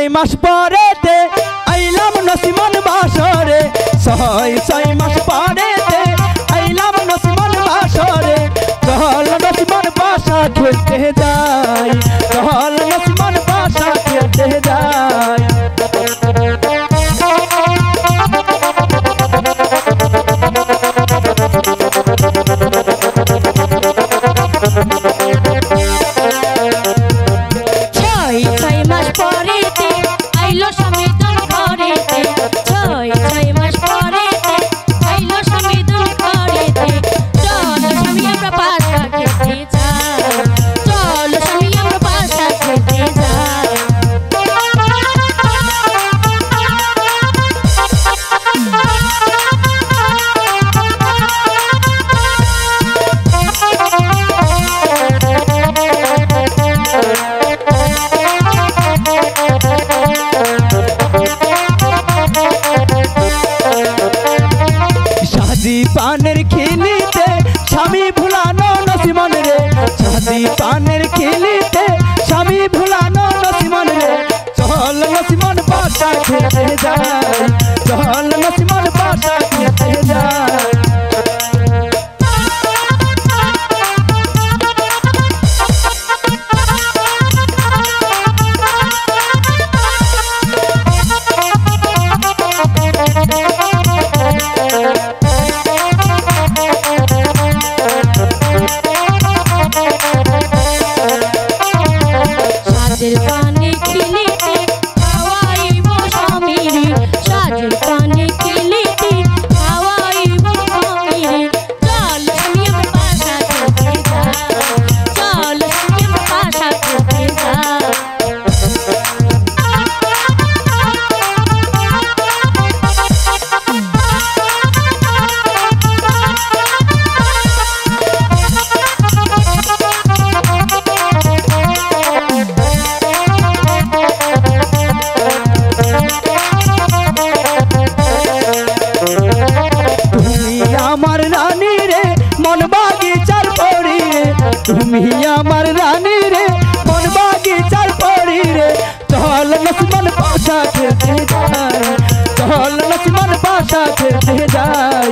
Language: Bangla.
ছয় মাস পরেতে আইলাম নসিমন বাসরে, ছয় মাস পরেতে আইলাম নসিমন বাসরে। চল নসিমন বাসা খেলতে যাই, চল নসিমন বাসা খেলতে যাই। পানের খিলিতে স্বামী ভুলানো নসিমন রে, শাদি পানের খিলিতে স্বামী ভুলানো নসিমন রে। চল নসিমন বাসা খেতে যাই, চল নসিমন বাসা খেতে যাই। সাজের পানে খিলিতে খাওয়াইব স্বামীরে, সাজের পানে খিলিতে খাওয়াইব স্বামীরে। চল স্বামী আমার বাসা খেতে যাই, চল স্বামী আমার বাসা খেতে যাই। তুমি আমার রানী রে, মন বাগিচার পরি রে। চল নসিমন বাসা খেলতে যাই, চল নসিমন বাসা খেলতে যাই।